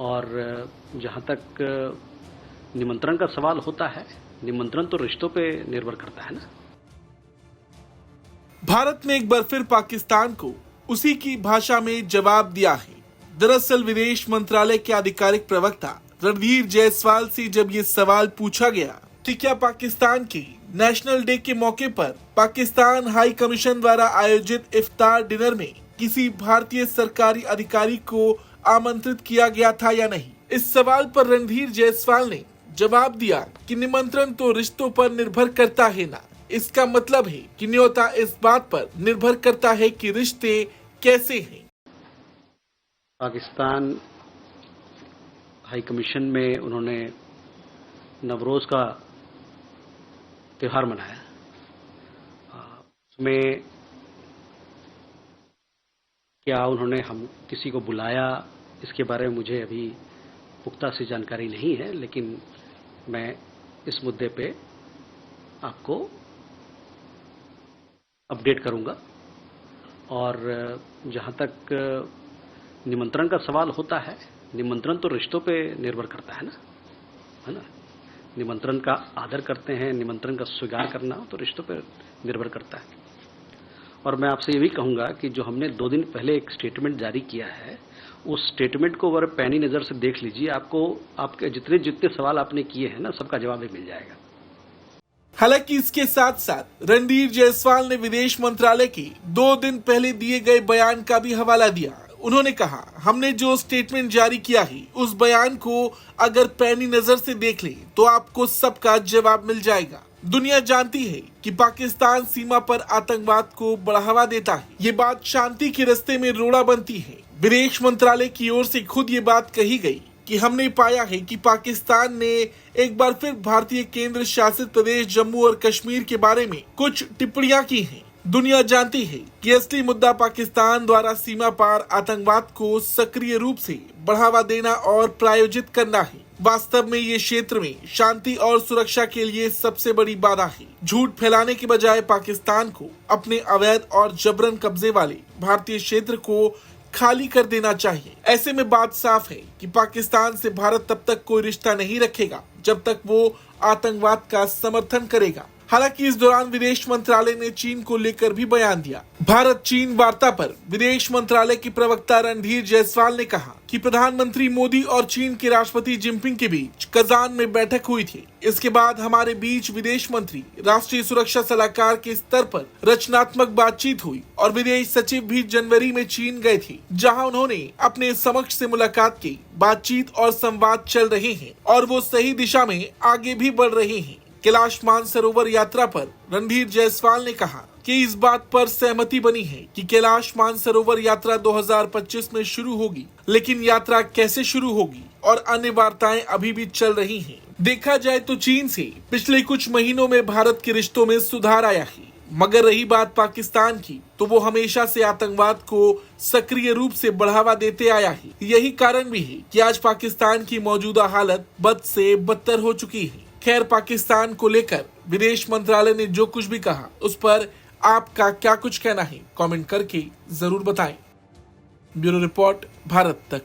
और जहाँ तक निमंत्रण का सवाल होता है, निमंत्रण तो रिश्तों पे निर्भर करता है ना। भारत ने एक बार फिर पाकिस्तान को उसी की भाषा में जवाब दिया है। दरअसल विदेश मंत्रालय के आधिकारिक प्रवक्ता रणधीर जायसवाल से जब ये सवाल पूछा गया कि क्या पाकिस्तान के नेशनल डे के मौके पर पाकिस्तान हाई कमीशन द्वारा आयोजित इफ्तार डिनर में किसी भारतीय सरकारी अधिकारी को आमंत्रित किया गया था या नहीं, इस सवाल पर रणधीर जायसवाल ने जवाब दिया कि निमंत्रण तो रिश्तों पर निर्भर करता है ना। इसका मतलब है कि न्योता इस बात पर निर्भर करता है कि रिश्ते कैसे हैं। पाकिस्तान हाई कमीशन में उन्होंने नवरोज का त्योहार मनाया। उसमें क्या उन्होंने हम किसी को बुलाया, इसके बारे में मुझे अभी पुख्ता सी जानकारी नहीं है, लेकिन मैं इस मुद्दे पे आपको अपडेट करूंगा। और जहां तक निमंत्रण का सवाल होता है, निमंत्रण तो रिश्तों पे निर्भर करता है ना। निमंत्रण का आदर करते हैं, निमंत्रण का स्वीकार करना तो रिश्तों पे निर्भर करता है। और मैं आपसे ये भी कहूंगा कि जो हमने 2 दिन पहले एक स्टेटमेंट जारी किया है, उस स्टेटमेंट को अगर पैनी नजर से देख लीजिए, आपको आपके जितने सवाल आपने किए हैं ना, सबका जवाब भी मिल जाएगा। हालांकि इसके साथ साथ रणधीर जायसवाल ने विदेश मंत्रालय के 2 दिन पहले दिए गए बयान का भी हवाला दिया। उन्होंने कहा, हमने जो स्टेटमेंट जारी किया है उस बयान को अगर पैनी नजर से देख ले तो आपको सबका जवाब मिल जाएगा। दुनिया जानती है कि पाकिस्तान सीमा पर आतंकवाद को बढ़ावा देता है। ये बात शांति के रास्ते में रोड़ा बनती है। विदेश मंत्रालय की ओर से खुद ये बात कही गई कि हमने पाया है कि पाकिस्तान ने एक बार फिर भारतीय केंद्र शासित प्रदेश जम्मू और कश्मीर के बारे में कुछ टिप्पणियां की हैं। दुनिया जानती है कि असली मुद्दा पाकिस्तान द्वारा सीमा पार आतंकवाद को सक्रिय रूप से बढ़ावा देना और प्रायोजित करना है। वास्तव में ये क्षेत्र में शांति और सुरक्षा के लिए सबसे बड़ी बाधा है। झूठ फैलाने के बजाय पाकिस्तान को अपने अवैध और जबरन कब्जे वाले भारतीय क्षेत्र को खाली कर देना चाहिए। ऐसे में बात साफ है कि पाकिस्तान से भारत तब तक कोई रिश्ता नहीं रखेगा जब तक वो आतंकवाद का समर्थन करेगा। हालांकि इस दौरान विदेश मंत्रालय ने चीन को लेकर भी बयान दिया। भारत चीन वार्ता पर विदेश मंत्रालय के प्रवक्ता रणधीर जायसवाल ने कहा कि प्रधानमंत्री मोदी और चीन के राष्ट्रपति जिनपिंग के बीच कजान में बैठक हुई थी। इसके बाद हमारे बीच विदेश मंत्री, राष्ट्रीय सुरक्षा सलाहकार के स्तर पर रचनात्मक बातचीत हुई और विदेश सचिव भी जनवरी में चीन गए थे, जहां उन्होंने अपने समक्ष से मुलाकात की। बातचीत और संवाद चल रहे हैं और वो सही दिशा में आगे भी बढ़ रहे हैं। कैलाश मानसरोवर यात्रा पर रणधीर जायसवाल ने कहा कि इस बात पर सहमति बनी है कि कैलाश मानसरोवर यात्रा 2025 में शुरू होगी, लेकिन यात्रा कैसे शुरू होगी और अन्य वार्ताएं अभी भी चल रही हैं। देखा जाए तो चीन से पिछले कुछ महीनों में भारत के रिश्तों में सुधार आया है, मगर रही बात पाकिस्तान की, तो वो हमेशा से आतंकवाद को सक्रिय रूप से बढ़ावा देते आया है। यही कारण भी है कि आज पाकिस्तान की मौजूदा हालत बद से बदतर हो चुकी है। खैर, पाकिस्तान को लेकर विदेश मंत्रालय ने जो कुछ भी कहा, उस पर आपका क्या कुछ कहना है, कमेंट करके जरूर बताएं। ब्यूरो रिपोर्ट, भारत तक।